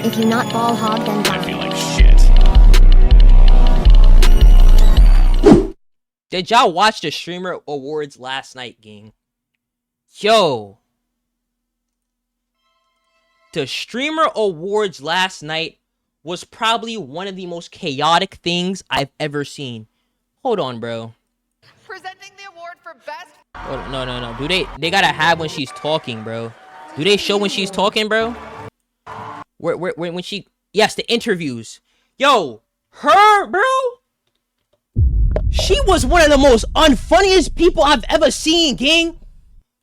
If you not ball hog, then I die. feel like shit. Did y'all watch the Streamer Awards last night, gang? Yo. The Streamer Awards last night was probably one of the most chaotic things I've ever seen. Hold on, bro. Presenting the award for best. Oh, no. Do they gotta have when she's talking, bro? Do they show when she's talking, bro? When she... Yes, the interviews. Yo, her, bro? She was one of the most unfunniest people I've ever seen, gang.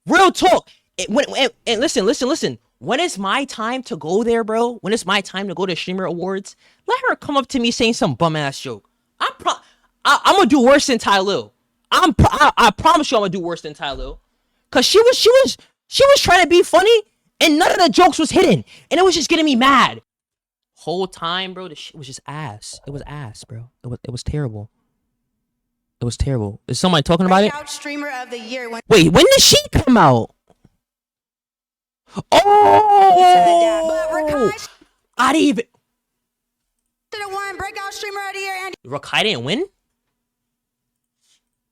Real talk. And listen. When it's my time to go there, bro, when it's my time to go to Streamer Awards, let her come up to me saying some bum-ass joke. I'm gonna do worse than Ty Lil. I promise you I'm gonna do worse than Ty Lil. Cause she was trying to be funny, and none of the jokes was hidden. And it was just getting me mad. Whole time, bro, the shit was just ass. It was ass, bro. It was terrible. It was terrible. Is somebody talking about it? Streamer of the year. Wait, when did she come out? Oh! I didn't even... Breakout streamer of the year and Rakai didn't win?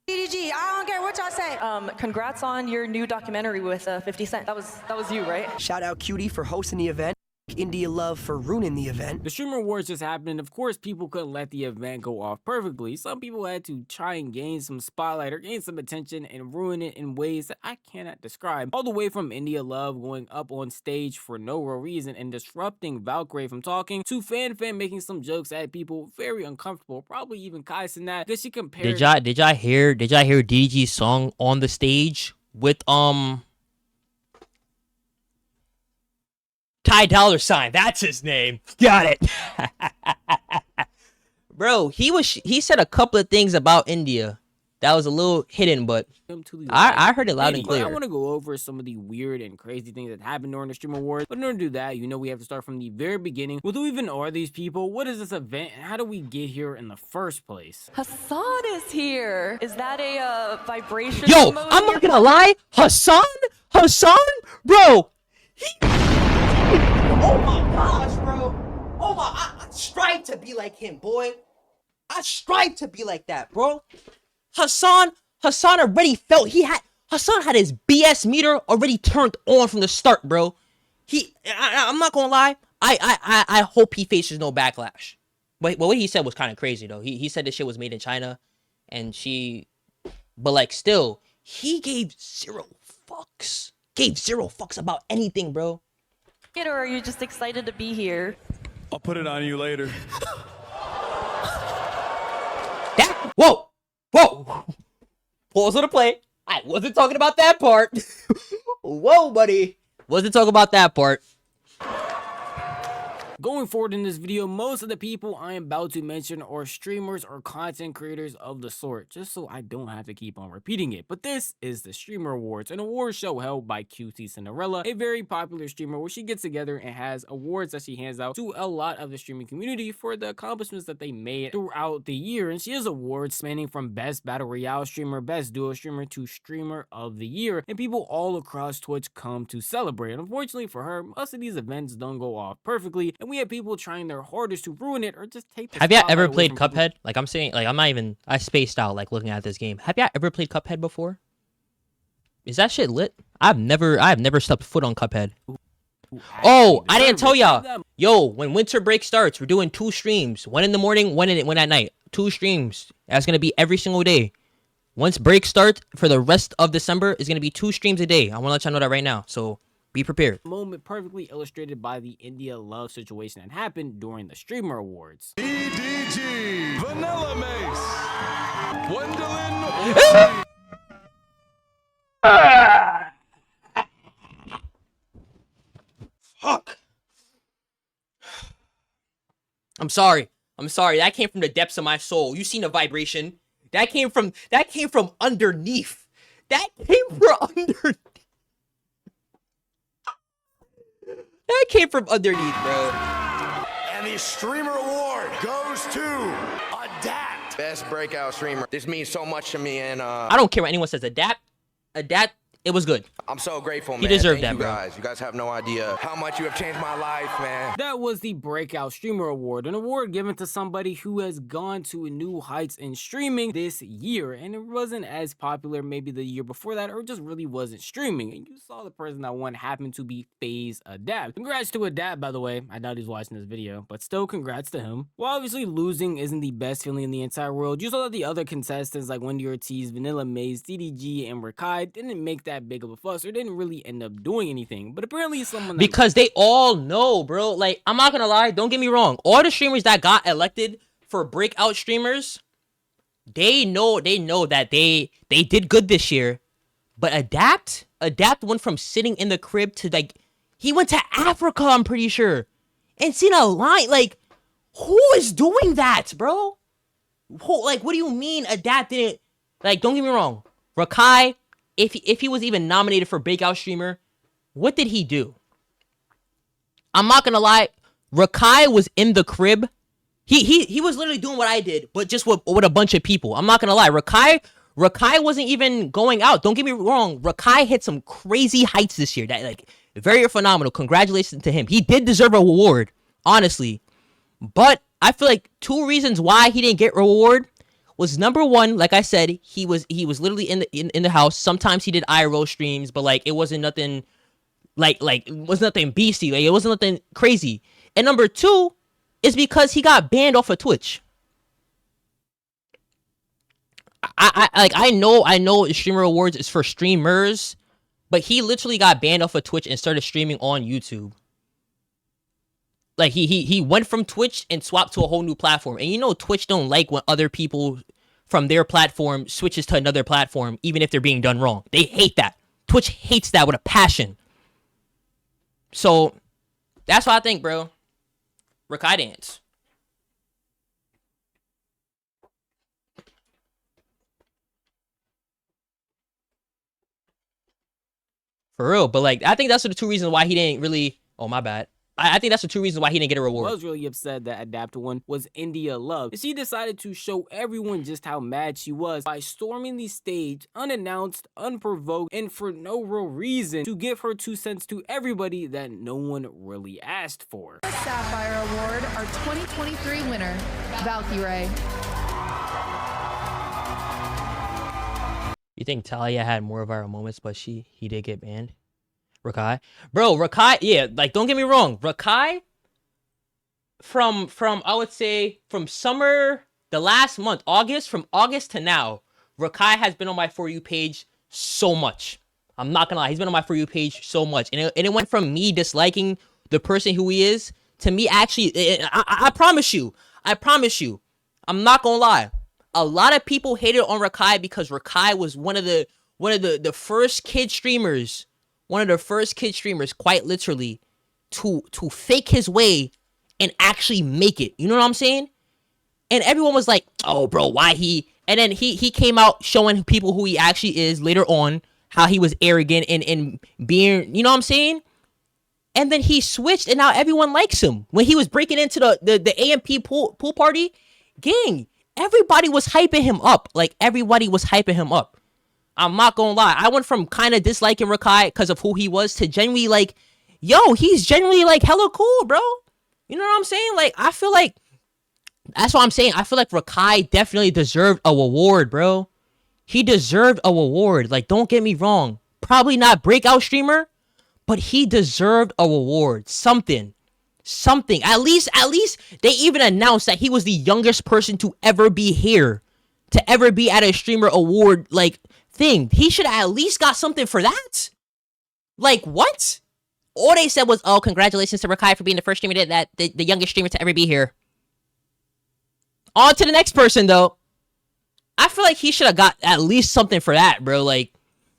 DDG. I don't care what y'all say. Congrats on your new documentary with 50 Cent. That was you, right? Shout out Cutie for hosting the event. India Love for ruining the event. The Streamer Awards just happened. Of course, people couldn't let the event go off perfectly. Some people had to try and gain some spotlight or gain some attention and ruin it in ways that I cannot describe. All the way from India Love going up on stage for no real reason and disrupting Valkyrie from talking, to Fan making some jokes at people very uncomfortable, probably even Kai Cenat, that she compared. Did y'all hear DDG's song on the stage with Ty $? That's his name. Got it. Bro, he said a couple of things about India that was a little hidden, but I heard it loud and clear. I want to go over some of the weird and crazy things that happened during the Streamer Awards. But in order to do that, you know we have to start from the very beginning. Well, who even are these people? What is this event? And how do we get here in the first place? Hassan is here. Is that a vibration? Yo, emoji? I'm not gonna lie. Hassan, bro. Oh my gosh, bro. Oh my, I strive to be like him, boy. I strive to be like that, bro. Hassan already felt Hassan had his BS meter already turned on from the start, bro. I'm not gonna lie. I hope he faces no backlash. But what he said was kind of crazy though. He said this shit was made in China, and but like still, he gave zero fucks. Gave zero fucks about anything, bro. Or are you just excited to be here? I'll put it on you later. Whoa. Pause on the play. I wasn't talking about that part. Whoa, buddy. Wasn't talking about that part. Going forward in this video, most of the people I am about to mention are streamers or content creators of the sort, just so I don't have to keep on repeating it. But this is the Streamer Awards, an award show held by QT Cinderella, a very popular streamer where she gets together and has awards that she hands out to a lot of the streaming community for the accomplishments that they made throughout the year. And she has awards spanning from Best Battle Royale Streamer, Best Duo Streamer to Streamer of the Year, and people all across Twitch come to celebrate. And unfortunately for her, most of these events don't go off perfectly, and we have people trying their hardest to ruin it or just take the Have y'all ever away played from people. Cuphead? Like I'm saying, like I spaced out like looking at this game. Have y'all ever played Cuphead before? Is that shit lit? I've never stepped foot on Cuphead. Oh, I didn't tell y'all. Yo, when winter break starts, we're doing 2 streams. 1 in the morning, 1 at night. 2 streams. That's gonna be every single day. Once break starts for the rest of December, it's gonna be 2 streams a day. I wanna let y'all know that right now. So be prepared. Moment perfectly illustrated by the India Love situation that happened during the Streamer Awards. DDG, Vanilla Mace, Gwendolyn. Fuck. I'm sorry. That came from the depths of my soul. You seen the vibration? That came from underneath. That came from underneath, bro. And the Streamer Award goes to Adapt. Best breakout streamer. This means so much to me, and I don't care what anyone says. Adapt It was good. I'm so grateful, man. He deserved Thank that, you bro. guys. You guys have no idea how much you have changed my life, man. That was the Breakout Streamer Award, an award given to somebody who has gone to new heights in streaming this year, and it wasn't as popular maybe the year before that, or just really wasn't streaming. And you saw the person that won happened to be FaZe Adapt. Congrats to Adapt, by the way. I doubt he's watching this video, but still congrats to him. While obviously losing isn't the best feeling in the entire world, you saw that the other contestants like Wendy Ortiz, Vanilla Maze, DDG, and Rakai didn't make that big of a fuss, or didn't really end up doing anything. But apparently someone that Because they all know, bro. Like, I'm not gonna lie, don't get me wrong. All the streamers that got elected for breakout streamers, they know that they did good this year. But Adapt went from sitting in the crib to like, he went to Africa, I'm pretty sure. And seen a line, like, who is doing that, bro? Who, like, what do you mean Adapt didn't, like, don't get me wrong. Rakai, if he was even nominated for breakout streamer, what did he do? I'm not gonna lie, Rakai was in the crib. He was literally doing what I did, but just with a bunch of people. I'm not gonna lie, Rakai wasn't even going out. Don't get me wrong, Rakai hit some crazy heights this year. That, like, very phenomenal. Congratulations to him. He did deserve a reward, honestly. But I feel like 2 reasons why he didn't get reward was, number one, like I said, he was literally in the house. Sometimes he did IRL streams, but like it wasn't nothing like it was nothing beastie. Like, it wasn't nothing crazy. And number 2 is because he got banned off of Twitch. I know streamer awards is for streamers, but he literally got banned off of Twitch and started streaming on YouTube. Like, he went from Twitch and swapped to a whole new platform. And you know Twitch don't like when other people from their platform switches to another platform, even if they're being done wrong. They hate that. Twitch hates that with a passion. So, that's what I think, bro. Rakai dance. For real. But, like, I think that's the 2 reasons why he didn't really... Oh, my bad. I think that's the 2 reasons why he didn't get a reward. I was really upset that Adapt won was India Love. She decided to show everyone just how mad she was by storming the stage unannounced, unprovoked, and for no real reason to give her 2 cents to everybody that no one really asked for. Sapphire Award, our 2023 winner, Valkyrie. You think Talia had more viral moments, but he did get banned? Rakai? Bro, Rakai, yeah, like, don't get me wrong. Rakai, from I would say, from summer, the last month, August, from August to now, Rakai has been on my For You page so much. I'm not gonna lie, he's been on my For You page so much. And it went from me disliking the person who he is, to me actually, I promise you, I'm not gonna lie. A lot of people hated on Rakai because Rakai was one of the first kid streamers, quite literally, to fake his way and actually make it. You know what I'm saying? And everyone was like, oh, bro, why he... And then he came out showing people who he actually is later on, how he was arrogant and being... You know what I'm saying? And then he switched, and now everyone likes him. When he was breaking into the AMP pool party, gang, everybody was hyping him up. Like, everybody was hyping him up. I'm not gonna lie. I went from kind of disliking Rakai because of who he was to genuinely like, yo, he's genuinely like hella cool, bro. You know what I'm saying? Like, I feel like, that's what I'm saying. I feel like Rakai definitely deserved a reward, bro. He deserved a reward. Like, don't get me wrong. Probably not breakout streamer, but he deserved a reward. Something. At least they even announced that he was the youngest person to ever be here. To ever be at a streamer award, like, thing. He should have at least got something for that. Like, what? All they said was, oh, congratulations to Rakai for being the first streamer the youngest streamer to ever be here. On to the next person, though. I feel like he should have got at least something for that, bro. Like,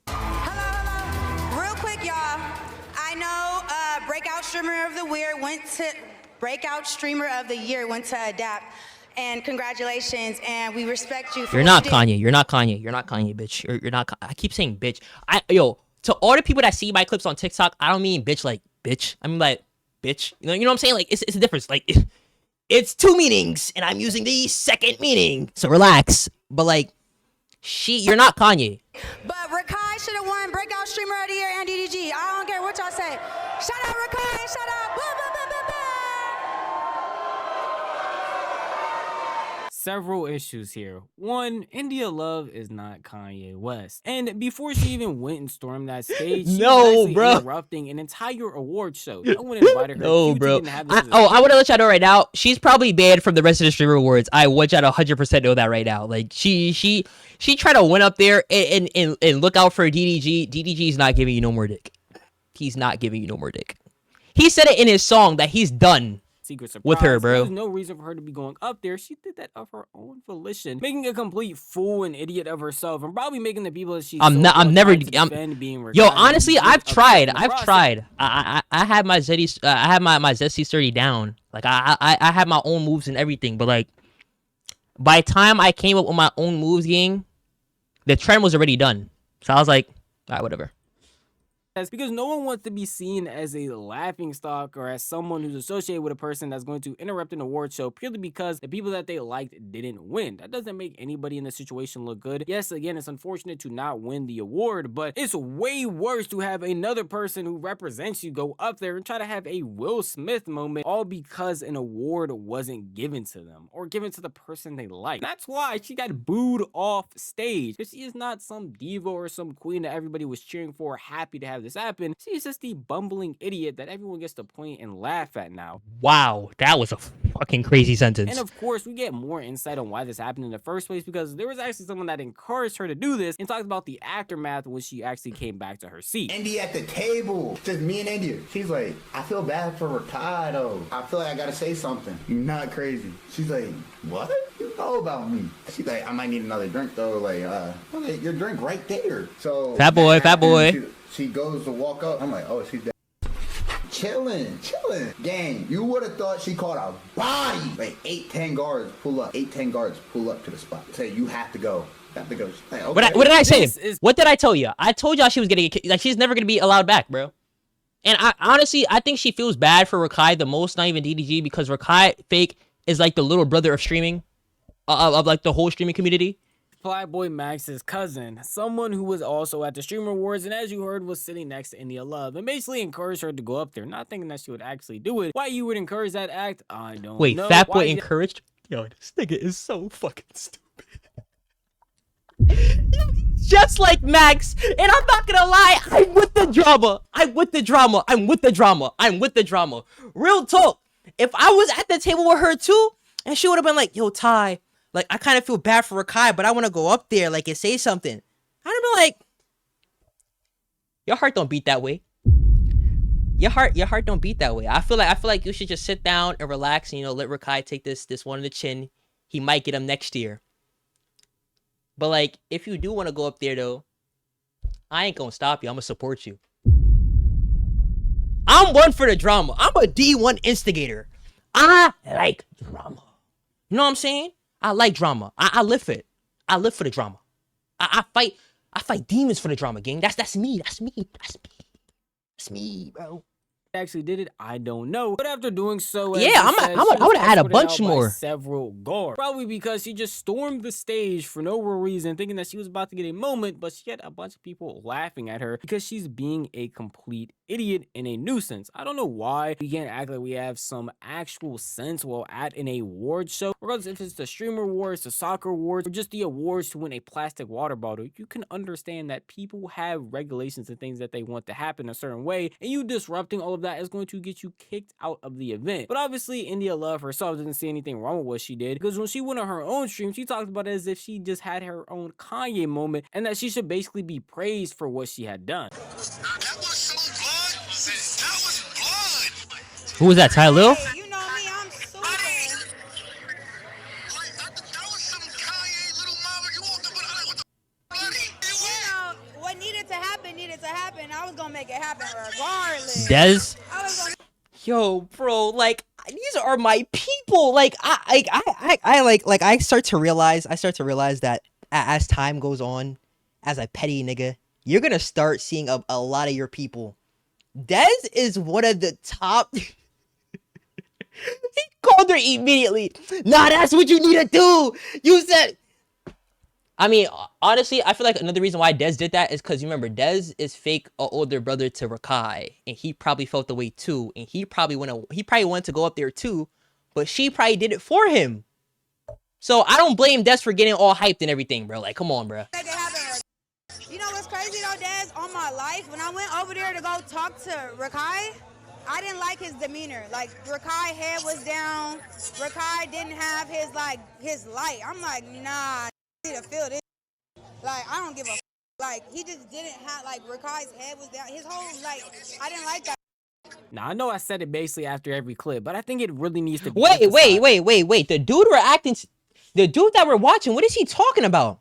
Real quick, y'all. I know Breakout Streamer of the Year went to Adapt. And congratulations, and we respect you for you're not Kanye. You're not Kanye, bitch. You're not. I keep saying bitch. To all the people that see my clips on TikTok, I don't mean bitch like bitch. I mean like bitch. You know what I'm saying? Like, it's a difference. Like, it's 2 meanings, and I'm using the second meaning. So relax. But like, you're not Kanye. But Rakai should have won Breakout Streamer of the Year and DDG. I don't care what y'all say. Shout out Rakai, shout out blah, blah, blah, blah, blah. Several issues here. One, India Love is not Kanye West. And before she even went and stormed that stage, she No, was actually bro. interrupting an entire award show. No one invited her. No, QT bro. didn't have this as a I want to let y'all know right now. She's probably banned from the rest of the streamer awards. I want y'all to 100% know that right now. Like she tried to win up there and look out for DDG. DDG's not giving you no more dick. He's not giving you no more dick. He said it in his song that he's done secret surprise. with her, bro. There's no reason for her to be going up there. She did that of her own volition, making a complete fool and idiot of herself, and probably making the people that she's. I'm never. Yo, honestly, I've tried. I had my Zeddy. I had my Zesty 30 down. Like I had my own moves and everything, but like by the time I came up with my own moves, gang, the trend was already done. So I was like, all right, whatever. Because no one wants to be seen as a laughing stock or as someone who's associated with a person that's going to interrupt an award show purely because the people that they liked didn't win. That doesn't make anybody in the situation look good. Yes, again, it's unfortunate to not win the award, but it's way worse to have another person who represents you go up there and try to have a Will Smith moment, all because an award wasn't given to them or given to the person they like. That's why she got booed off stage, because she is not some diva or some queen that everybody was cheering for, happy to have this happen. She's just the bumbling idiot that everyone gets to point and laugh at now. Wow, that was a fucking crazy sentence. And of course, we get more insight on why this happened in the first place, because there was actually someone that encouraged her to do this and talked about the aftermath when she actually came back to her seat. India at the table, just me and India. She's like, I feel bad for Rakai though. I feel like I gotta say something. You're not crazy. She's like, what? You know about me? She's like, I might need another drink though. Like, okay, your drink right there. So fat boy. She goes to walk up. I'm like, oh, she's dead. Chilling. Gang, you would have thought she caught a body. Like 8-10 guards pull up. 8-10 guards pull up to the spot. Say, you have to go. Like, okay. What did I say? What did I tell you? I told y'all she was gonna get, like, she's never gonna be allowed back, bro. And I honestly, I think she feels bad for Rakai the most, not even DDG, because Rakai fake is like the little brother of streaming, of like the whole streaming community. Flyboy Max's cousin, someone who was also at the Streamer Awards, and as you heard, was sitting next to India Love, and basically encouraged her to go up there, not thinking that she would actually do it. Why you would encourage that act, I don't know. Wait, Fat Boy encouraged? Yo, this nigga is so fucking stupid. Just like Max, and I'm not gonna lie, I'm with the drama. Real talk. If I was at the table with her too, and she would have been like, yo, Tai, like, I kind of feel bad for Rakai, but I want to go up there, like, and say something. I'd have been like, your heart don't beat that way. Your heart don't beat that way. I feel like you should just sit down and relax and, you know, let Rakai take this one on the chin. He might get him next year. But, like, if you do want to go up there, though, I ain't gonna stop you. I'm gonna support you. I'm one for the drama. I'm a D1 instigator. I like drama. You know what I'm saying? I like drama. I live for it. I live for the drama. I fight demons for the drama, gang. That's me, bro. Actually did it, I don't know. But after doing so, yeah, I would add a bunch more. Several guards, probably because she just stormed the stage for no real reason, thinking that she was about to get a moment, but she had a bunch of people laughing at her because she's being a complete idiot and a nuisance. I don't know why we can't act like we have some actual sense while at an award show. Regardless if it's the Streamer Awards, the Soccer Awards, or just the awards to win a plastic water bottle, you can understand that people have regulations and things that they want to happen a certain way, and you disrupting all of that is going to get you kicked out of the event. But obviously, India Love herself didn't see anything wrong with what she did, because when she went on her own stream, she talked about it as if she just had her own Kanye moment, and that she should basically be praised for what she had done. Who was that, Ty Lil? Hey, you know me, I'm super. You know, what needed to happen. I was gonna make it happen regardless. Dez? I was gonna... Yo, bro, like, these are my people. Like, I start to realize that as time goes on, as a petty nigga, you're gonna start seeing a lot of your people. Dez is one of the top. He called her immediately. Nah, that's what you need to do. You said, I mean, honestly, I feel like another reason why Dez did that is because you remember Dez is fake a older brother to Rakai, and he probably felt the way too, and he probably wanted to go up there too, but she probably did it for him. So I don't blame Dez for getting all hyped and everything, bro. Like, come on, bro. Make it happen. You know what's crazy though, Dez? On my life, when I went over there to go talk to Rakai, I didn't like his demeanor. Like, Rakai head was down. Rakai didn't have his light. I'm like, nah, I need to feel this. Like, I don't give a like, he just didn't have, like, Rakai's head was down. His whole, like, I didn't like that. Now, I know I said it basically after every clip, but I think it really needs to be Wait. emphasized. The dude that we're watching, what is he talking about?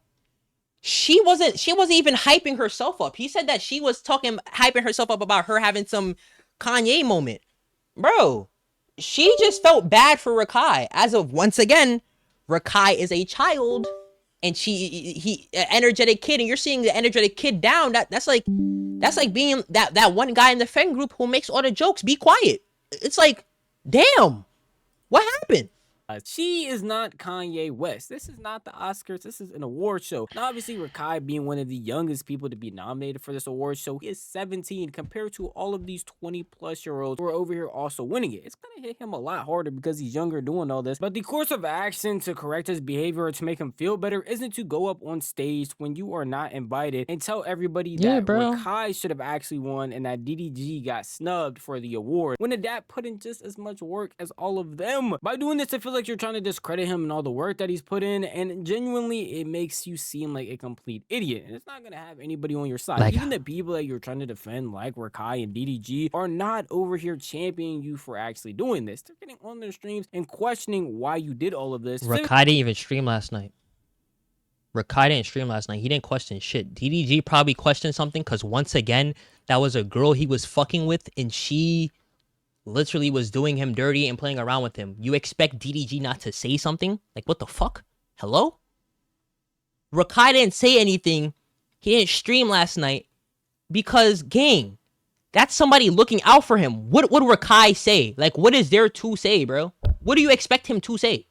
She wasn't even hyping herself up. He said that she was hyping herself up about her having some Kanye moment. Bro, she just felt bad for Rakai. As of once again, Rakai is a child and he an energetic kid, and you're seeing the energetic kid down. That's like being that one guy in the friend group who makes all the jokes. Be quiet. It's like, damn, what happened? She is not Kanye West. This is not the Oscars. This is an award show. Now, obviously, Rakai being one of the youngest people to be nominated for this award show, he is 17 compared to all of these 20-plus-year-olds who are over here also winning it. It's going to hit him a lot harder because he's younger doing all this. But the course of action to correct his behavior or to make him feel better isn't to go up on stage when you are not invited and tell everybody that Rakai should have actually won and that DDG got snubbed for the award, when Adapt put in just as much work as all of them. By doing this, I feel like you're trying to discredit him and all the work that he's put in, and genuinely it makes you seem like a complete idiot, and it's not gonna have anybody on your side. Like, even the people that you're trying to defend, like Rakai and DDG, are not over here championing you for actually doing this. They're getting on their streams and questioning why you did all of this. Rakai didn't even stream last night. He didn't question shit. DDG probably questioned something because once again, that was a girl he was fucking with, and she literally was doing him dirty and playing around with him. You expect DDG not to say something? Like, what the fuck? Hello? Rakai didn't say anything. He didn't stream last night because, gang, that's somebody looking out for him. What would Rakai say? Like, what is there to say, bro? What do you expect him to say?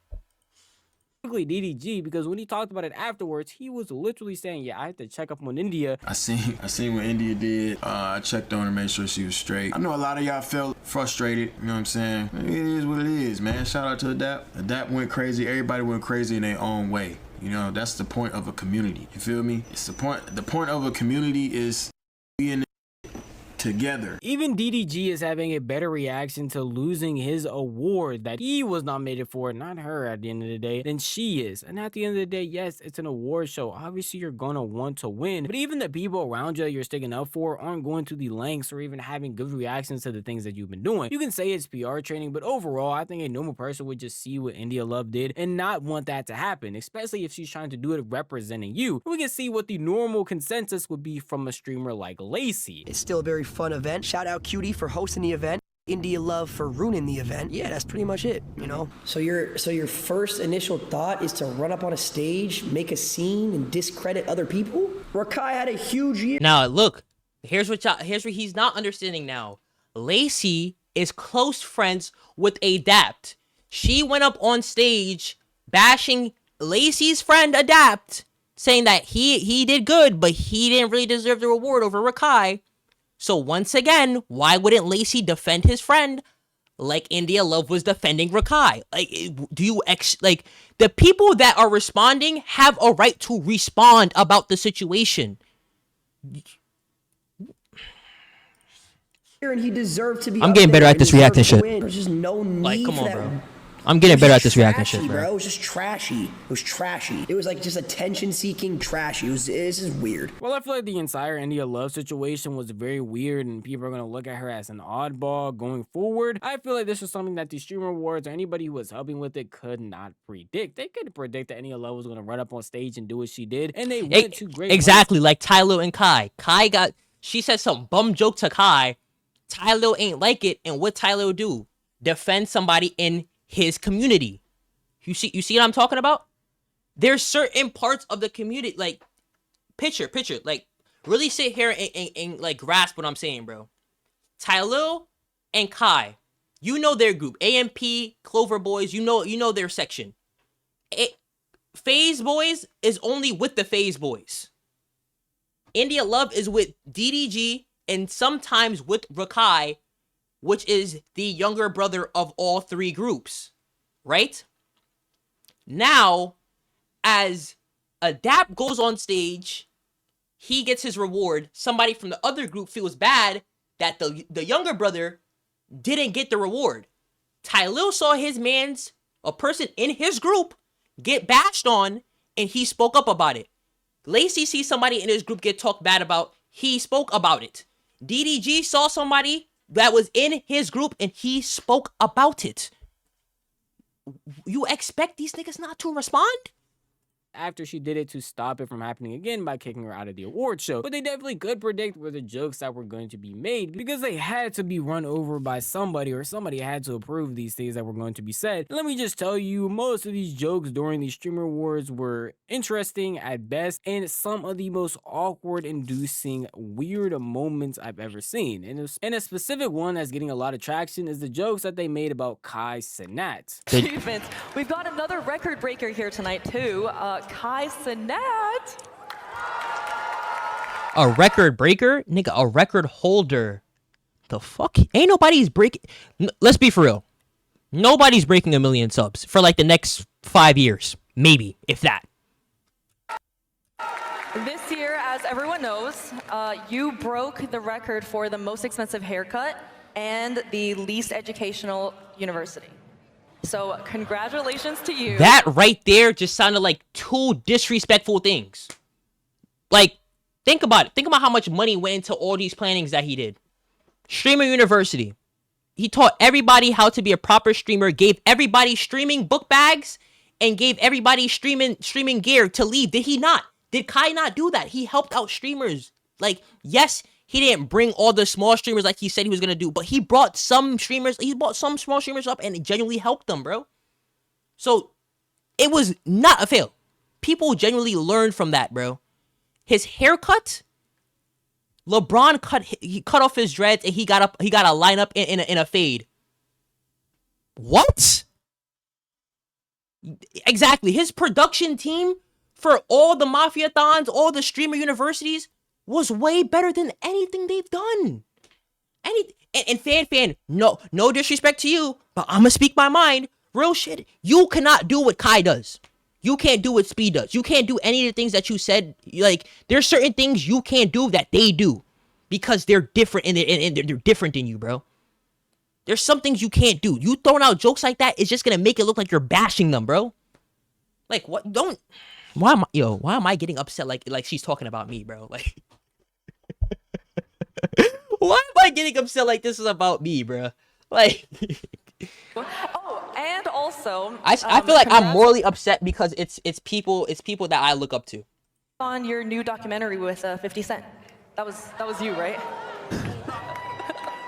DDG, because when he talked about it afterwards, he was literally saying, yeah, I had to check up on India. I seen what India did. I checked on her, made sure she was straight. I know a lot of y'all felt frustrated, you know what I'm saying? It is what it is, man. Shout out to Adapt. Adapt went crazy. Everybody went crazy in their own way. You know, that's the point of a community. You feel me? It's the point of a community is being together. Even DDG is having a better reaction to losing his award that he was nominated for, not her at the end of the day, than she is. And at the end of the day, yes, it's an award show. Obviously, you're gonna want to win, but even the people around you that you're sticking up for aren't going to the lengths or even having good reactions to the things that you've been doing. You can say it's PR training, but overall, I think a normal person would just see what India Love did and not want that to happen, especially if she's trying to do it representing you. We can see what the normal consensus would be from a streamer like Lacey. It's still a very fun event. Shout out Cutie for hosting the event. India Love for ruining the event. Yeah, that's pretty much it, you know? So your first initial thought is to run up on a stage, make a scene, and discredit other people? Rakai had a huge year. Now, look, here's what he's not understanding now. Lacey is close friends with Adapt. She went up on stage bashing Lacey's friend Adapt, saying that he did good, but he didn't really deserve the reward over Rakai. So once again, why wouldn't Lacey defend his friend like India Love was defending Rakai? Like, like the people that are responding have a right to respond about the situation. And he deserved to be. I'm getting better at this reacting shit. There's just no need. Like, come on, for that. bro. I'm getting better at this reacting shit, bro. It was just trashy. It was trashy. It was like just attention-seeking trashy. It's just weird. Well, I feel like the entire India Love situation was very weird, and people are going to look at her as an oddball going forward. I feel like this was something that the Streamer Awards or anybody who was helping with it could not predict. They could predict that India Love was going to run up on stage and do what she did, and they went to great exactly, like Tylo and Kai. She said some bum joke to Kai. Tylo ain't like it, and what Tylo do? Defend somebody in his community. You see what I'm talking about? There's certain parts of the community, like, picture, like, really sit here and like grasp what I'm saying, bro. Tylil and Kai, you know their group, AMP, Clover Boys, you know their section. FaZe Boys is only with the FaZe Boys. India Love is with DDG and sometimes with Rakai, which is the younger brother of all three groups, right? Now, as Adapt goes on stage, he gets his reward. Somebody from the other group feels bad that the younger brother didn't get the reward. Tylil saw a person in his group, get bashed on, and he spoke up about it. Lacey sees somebody in his group get talked bad about, he spoke about it. DDG saw somebody that was in his group and he spoke about it. You expect these niggas not to respond? After she did it to stop it from happening again by kicking her out of the award show. But they definitely could predict were the jokes that were going to be made because they had to be run over by somebody, or somebody had to approve these things that were going to be said. And let me just tell you, most of these jokes during these streamer awards were interesting at best and some of the most awkward inducing weird moments I've ever seen. And a specific one that's getting a lot of traction is the jokes that they made about Kai Cenat. Achievements. We've got another record breaker here tonight too. Kai Cenat. A record breaker? Nigga, a record holder. The fuck? Ain't nobody's breaking... Let's be for real. Nobody's breaking 1 million subs for like the next 5 years. Maybe, if that. This year, as everyone knows, you broke the record for the most expensive haircut and the least educational university. So congratulations to you. That right there just sounded like two disrespectful things. Like, think about it. Think about how much money went into all these plannings that he did. Streamer University. He taught everybody how to be a proper streamer, gave everybody streaming book bags, and gave everybody streaming gear to leave. Did he not? Did Kai not do that? He helped out streamers. Like, yes, he didn't bring all the small streamers like he said he was going to do, but he brought some streamers, he brought some small streamers up and genuinely helped them, bro. So, it was not a fail. People genuinely learned from that, bro. His haircut, LeBron cut off his dreads and he got a lineup in a fade. What? Exactly. His production team for all the Mafia-thons, all the streamer universities, was way better than anything they've done. And fan, no disrespect to you, but I'ma speak my mind. Real shit. You cannot do what Kai does. You can't do what Speed does. You can't do any of the things that you said. Like, there's certain things you can't do that they do because they're different and they're different than you, bro. There's some things you can't do. You throwing out jokes like that is just gonna make it look like you're bashing them, bro. Like, what? Why am I getting upset like she's talking about me, bro? Like, why am I getting upset like this is about me, bro? Like, oh, and also, I feel like I'm morally upset because it's people that I look up to. On your new documentary with 50 Cent, that was you, right?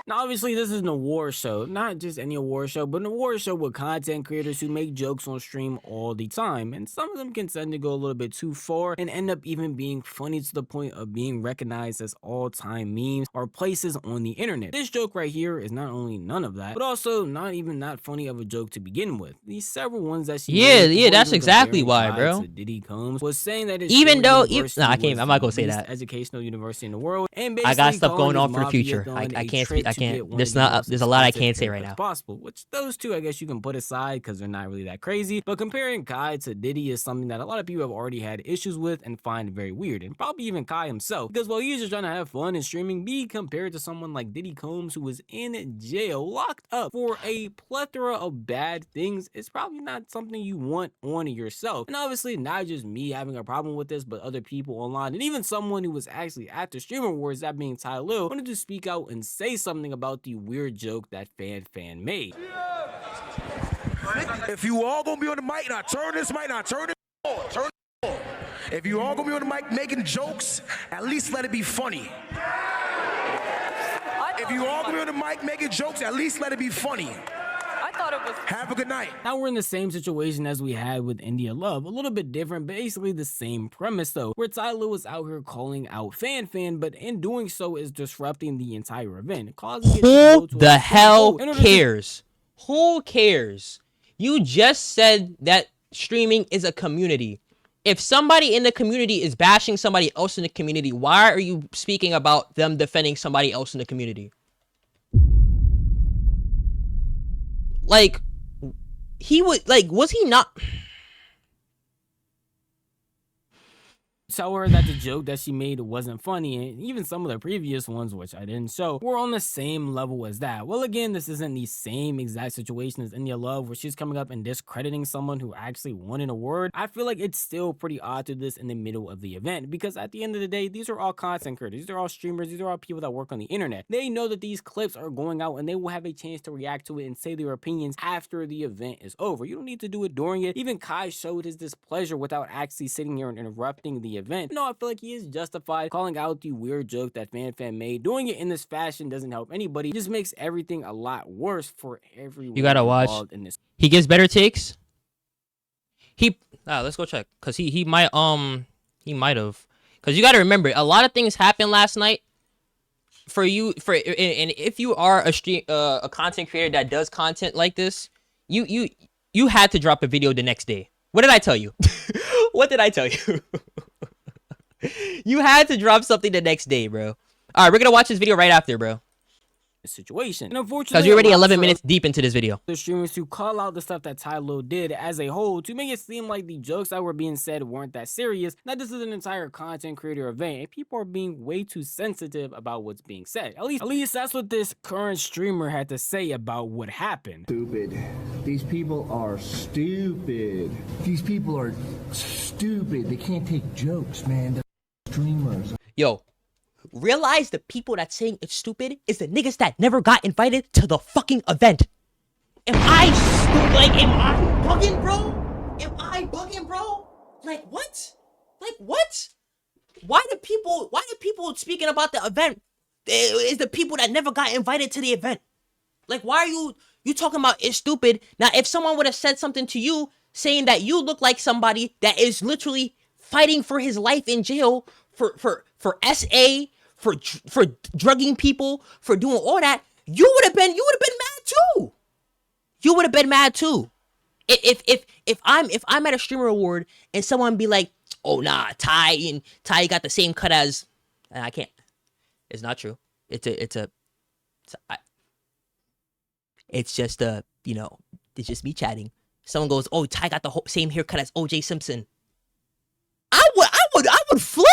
Now, obviously, this is an award show. Not just any award show, but an award show with content creators who make jokes on stream all the time. And some of them can tend to go a little bit too far and end up even being funny to the point of being recognized as all-time memes or places on the internet. This joke right here is not only none of that, but also not even that funny of a joke to begin with. These several ones that she made, that's exactly why, bro. Diddy Combs was saying that even though, I can't, I'm not gonna say that. Educational university in the world, and I got stuff going on for the future. I can't speak. I can't. There's a lot I can't say right now. Possible, which those two I guess you can put aside because they're not really that crazy. But comparing Kai to Diddy is something that a lot of people have already had issues with and find very weird, and probably even Kai himself, because while he's just trying to have fun and streaming, be compared to someone like Diddy Combs who was in jail, locked up for a plethora of bad things, it's probably not something you want on yourself. And obviously not just me having a problem with this, but other people online and even someone who was actually at the Streamer Awards, that being Tylil, wanted to speak out and say something about the weird joke that fan made. If you all gonna be on the mic, now turn this mic, now turn it on. If you all gonna be on the mic making jokes, at least let it be funny. If you all gonna be on the mic making jokes, at least let it be funny. I thought it was. Have a good night. Now we're in the same situation as we had with India Love, a little bit different, basically the same premise though, where Tylil was out here calling out fan, but in doing so is disrupting the entire event, causing it to go to the hell cares? Who cares? You just said that streaming is a community. If somebody in the community is bashing somebody else in the community, why are you speaking about them defending somebody else in the community? Like, he would, like, was he not? Tell her that the joke that she made wasn't funny, and even some of the previous ones, which I didn't show, were on the same level as that. Well, again, this isn't the same exact situation as India Love, where she's coming up and discrediting someone who actually won an award. I feel like it's still pretty odd to this in the middle of the event, because at the end of the day, these are all content creators, these are all streamers, these are all people that work on the internet. They know that these clips are going out, and they will have a chance to react to it and say their opinions after the event is over. You don't need to do it during it. Even Kai showed his displeasure without actually sitting here and interrupting the event. No, I feel like he is justified calling out the weird joke that Fan made. Doing it in this fashion doesn't help anybody. It just makes everything a lot worse for everyone. You gotta watch. In this. He gives better takes. Let's go check, cause he might have, cause you gotta remember, a lot of things happened last night. And if you are a content creator that does content like this, you had to drop a video the next day. What did I tell you? What did I tell you? You had to drop something the next day, bro. All right, we're gonna watch this video right after, bro. Situation. And unfortunately, because we're already 11 minutes deep into this video. The streamers to call out the stuff that Tylo did as a whole to make it seem like the jokes that were being said weren't that serious. That this is an entire content creator event, and people are being way too sensitive about what's being said. At least that's what this current streamer had to say about what happened. Stupid. These people are stupid. These people are stupid. They can't take jokes, man. They're streamers. Yo. Realize the people that's saying it's stupid is the niggas that never got invited to the fucking event. Am I bugging, bro? Am I bugging, bro? Like what? Like what? Why do people speaking about the event is the people that never got invited to the event? Like, why are you talking about it's stupid? Now, if someone would have said something to you saying that you look like somebody that is literally fighting for his life in jail for SA, for drugging people, for doing all that, you would have been mad too. You would have been mad too. If I'm at a streamer award and someone be like, oh nah, Ty got the same cut as, I can't. It's not true. It's just it's just me chatting. Someone goes, oh, Ty got the same haircut as OJ Simpson. I would flip.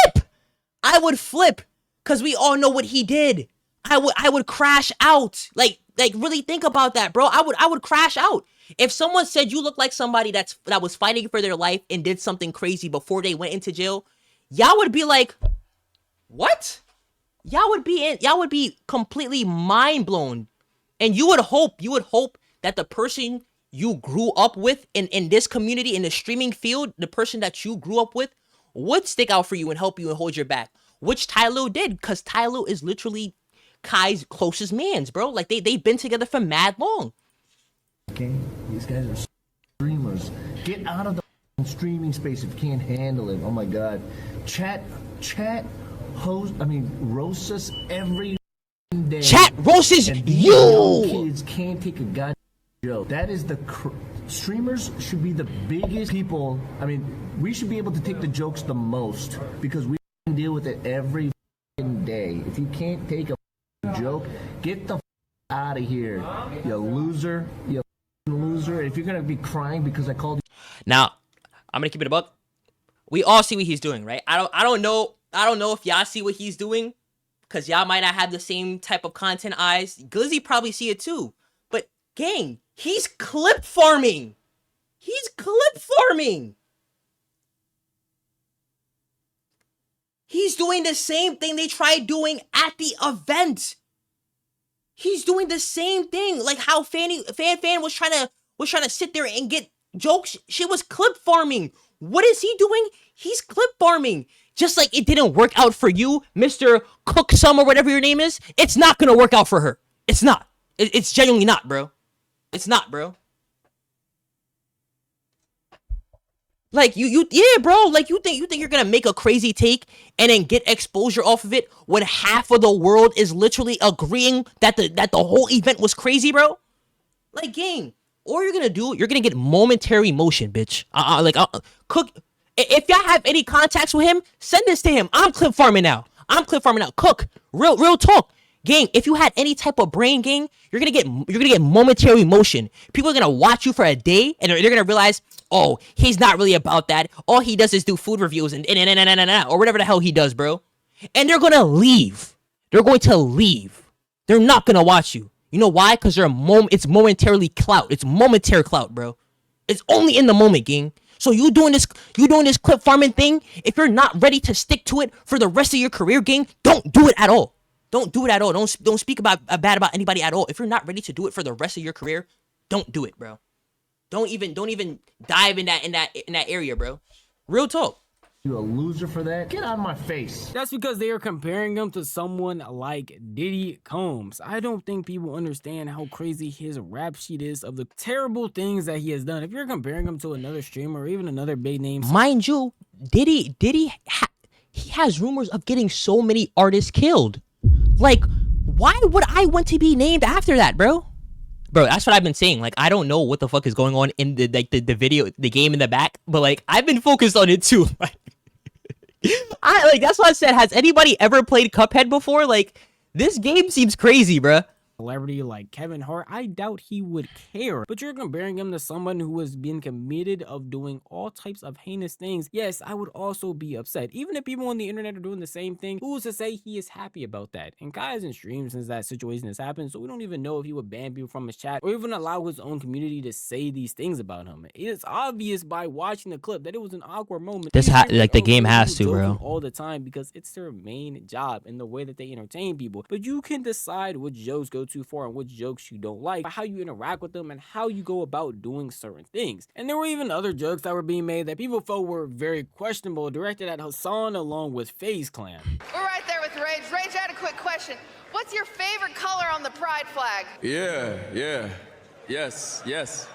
I would flip, because we all know what he did. I would crash out. Like really think about that, bro. I would crash out. If someone said you look like somebody that was fighting for their life and did something crazy before they went into jail, y'all would be like, what? Y'all would be completely mind blown. And you would hope that the person you grew up with in this community, in the streaming field, the person that you grew up with would stick out for you and help you and hold your back, which Tylo did, because Tylo is literally Kai's closest mans, bro. Like, they've been together for mad long. Okay, these guys are streamers. Get out of the streaming space if you can't handle it. Oh my god. Chat, roast us every day. Chat roasts you! Kids can't take a goddamn joke. That is streamers should be the biggest people. I mean, we should be able to take the jokes the most, because we deal with it every day. If you can't take a joke, get the out of here, you loser, you loser. If you're gonna be crying because I called you. Now, I'm gonna keep it a buck. We all see what he's doing, right? I don't know if y'all see what he's doing, because y'all might not have the same type of content eyes. Glizzy probably see it too. But gang, he's clip farming. He's doing the same thing they tried doing at the event. He's doing the same thing. Like how Fan was trying to sit there and get jokes. She was clip farming. What is he doing? He's clip farming. Just like it didn't work out for you, Mr. Cook Sum or whatever your name is. It's not gonna work out for her. It's not. It's genuinely not, bro. It's not, bro. Like yeah, bro. Like you think you're gonna make a crazy take and then get exposure off of it when half of the world is literally agreeing that the whole event was crazy, bro? Like, gang, all you're gonna do, you're gonna get momentary motion, bitch. Cook. If y'all have any contacts with him, send this to him. I'm clip farming now. Cook. Real talk. Gang, if you had any type of brain, gang, you're gonna get momentary motion. People are gonna watch you for a day, and they're gonna realize, oh, he's not really about that. All he does is do food reviews and or whatever the hell he does, bro. And they're gonna leave. They're going to leave. They're not gonna watch you. You know why? Because it's momentarily clout. It's momentary clout, bro. It's only in the moment, gang. So you doing this clip farming thing, if you're not ready to stick to it for the rest of your career, gang, don't do it at all. Don't do it at all. Don't speak bad about anybody at all. If you're not ready to do it for the rest of your career, don't do it, bro. Don't even dive in that area, bro. Real talk. You a loser for that? Get out of my face. That's because they are comparing him to someone like Diddy Combs. I don't think people understand how crazy his rap sheet is of the terrible things that he has done. If you're comparing him to another streamer or even another big name, mind you, Diddy he has rumors of getting so many artists killed. Like, why would I want to be named after that, bro? Bro, that's what I've been saying. Like, I don't know what the fuck is going on in the video, the game in the back, but like, I've been focused on it too. That's what I said. Has anybody ever played Cuphead before? Like, this game seems crazy, bro. Celebrity like Kevin Hart, I doubt he would care. But you're comparing him to someone who has been committed of doing all types of heinous things. Yes, I would also be upset. Even if people on the internet are doing the same thing, who's to say he is happy about that? And Kai hasn't streamed since that situation has happened, so we don't even know if he would ban people from his chat or even allow his own community to say these things about him. It is obvious by watching the clip that it was an awkward moment. The game has to, bro. All the time because it's their main job and the way that they entertain people. But you can decide which jokes go too far and which jokes you don't like, how you interact with them and how you go about doing certain things. And there were even other jokes that were being made that people felt were very questionable, directed at Hassan along with FaZe Clan. We're right there with Rage. Rage, I had a quick question. What's your favorite color on the pride flag? Yeah. Yes. Yes!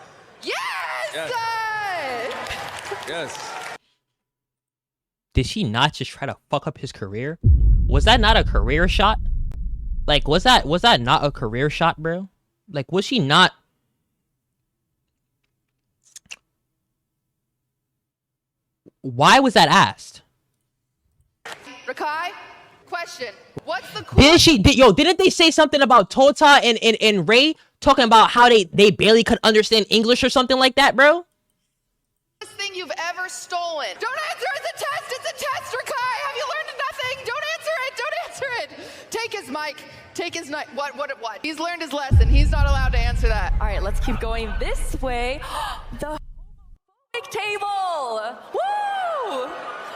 Yes. Did she not just try to fuck up his career? Was that not a career shot? Like, was that not a career shot, bro? Like, was she not? Why was that asked? Rakai, question. What's the didn't they say something about Tota and Ray talking about how they barely could understand English or something like that, bro? Thing you've ever stolen? Don't answer it. It's a test. It's a test, Rakai. Have you learned nothing? Don't answer it. Don't answer it. Take his mic. Take his mic. What? He's learned his lesson. He's not allowed to answer that. All right, let's keep going this way. The homophobic table. Woo!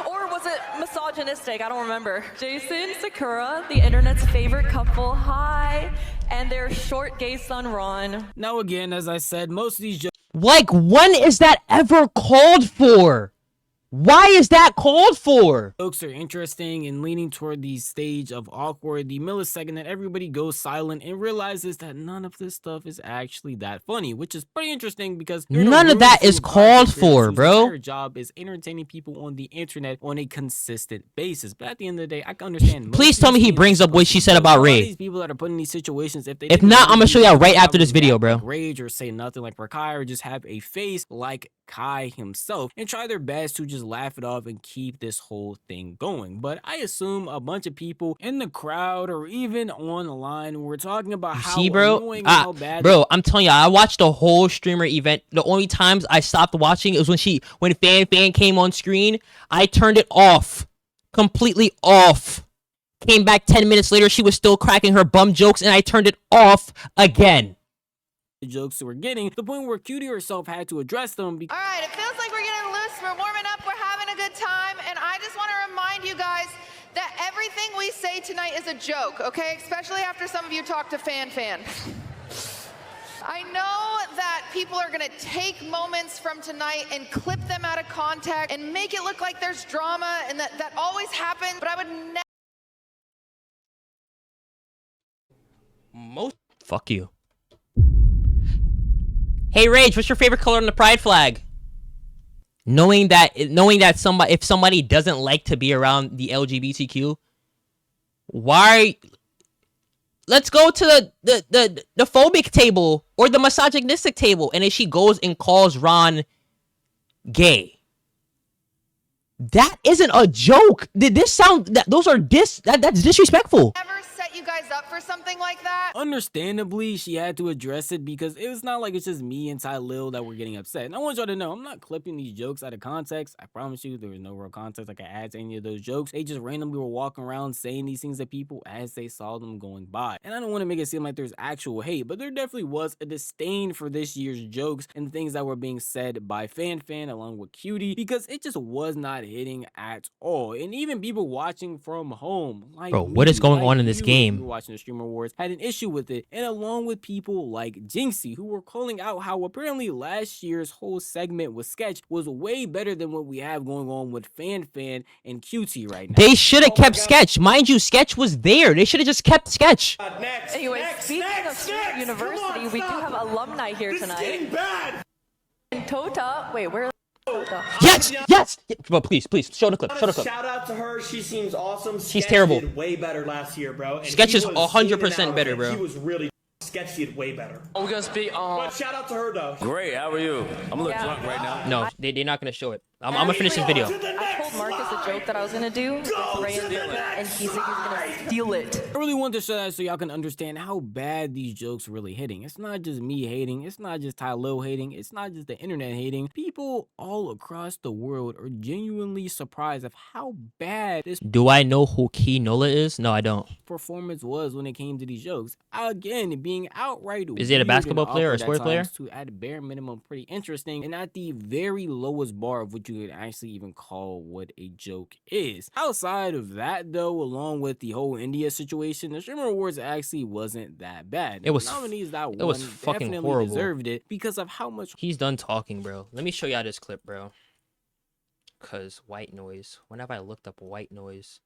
Or was it misogynistic? I don't remember. Jason, Sakura, the internet's favorite couple. Hi. And their short gay son, Ron. Now again, as I said, most of these jokes. Like, when is that ever called for? Why is that called for? Jokes are interesting and leaning toward the stage of awkward, the millisecond that everybody goes silent and realizes that none of this stuff is actually that funny, which is pretty interesting because none of that is called for, bro. Their job is entertaining people on the internet on a consistent basis. But at the end of the day, I can understand. Please tell me he brings up what she said about Ray. These people that are put in these situations, if not, I'm gonna show y'all right after this video, bro. Rage or say nothing like Rakai or just have a face like Kai himself and try their best to just laugh it off and keep this whole thing going. But I assume a bunch of people in the crowd or even online were talking about how annoying and how bad. Bro, I'm telling you, I watched the whole streamer event. The only times I stopped watching it was when Fan came on screen. I turned it off, completely off. Came back 10 minutes later, she was still cracking her bum jokes, and I turned it off again. The jokes that we're getting, the point where Cutie herself had to address them. All right, it feels like we're getting loose. We're warming up. We're having a good time. And I just want to remind you guys that everything we say tonight is a joke, okay? Especially after some of you talk to Fan. I know that people are going to take moments from tonight and clip them out of context and make it look like there's drama and that always happens, but I would never. Fuck you. Hey Rage, what's your favorite color on the pride flag? Knowing that if somebody doesn't like to be around the LGBTQ, why let's go to the phobic table or the misogynistic table, and then she goes and calls Ron gay. That isn't a joke. Did this sound that those are that's disrespectful? Ever set you guys up for something like that? Understandably, she had to address it because it was not like it's just me and Ty Lil that were getting upset. And I want y'all to know, I'm not clipping these jokes out of context. I promise you, there was no real context I could add to any of those jokes. They just randomly were walking around saying these things to people as they saw them going by. And I don't want to make it seem like there's actual hate, but there definitely was a disdain for this year's jokes and things that were being said by Fan along with Cutie, because it just was not hitting at all. And even people watching from home, like bro, what is going on in this game? Watching the Streamer Awards had an issue with it, and along with people like Jinxie, who were calling out how apparently last year's whole segment with Sketch was way better than what we have going on with Fan and Cutie right now. They should have kept Sketch. Mind you, Sketch was there. They should have just kept Sketch. Anyway, speaking of Streamer University, we do have alumni here tonight. And Tota, wait, where? Yes. Bro, please, show the clip. Shout out to her. She seems awesome. She's terrible. Did way better last year, bro. And Sketch is 100% better, bro. He was really Sketch did way better. We're gonna speak on. But shout out to her though. Great. How are you? I'm a little drunk right now. No, they're not gonna show it. I'm gonna finish this video. I told Marcus a joke that I was gonna do, and he said he's gonna steal it. I really wanted to show that so y'all can understand how bad these jokes are really hitting. It's not just me hating, it's not just Ty Lil hating, it's not just the internet hating. People all across the world are genuinely surprised of how bad this Do I know who Key Nola is? No, I don't. performance was when it came to these jokes. Again, being outright Is it a basketball player or a sport player? To at a bare minimum pretty interesting, and at the very lowest bar of what you could actually even call what a joke is. Outside of that though, along with the whole India situation, the Streamer Awards actually wasn't that bad. It was The nominees that it was won fucking definitely horrible. deserved it because of how much. He's done talking, bro. Let me show y'all this clip, bro. Cause white noise. When have I looked up white noise?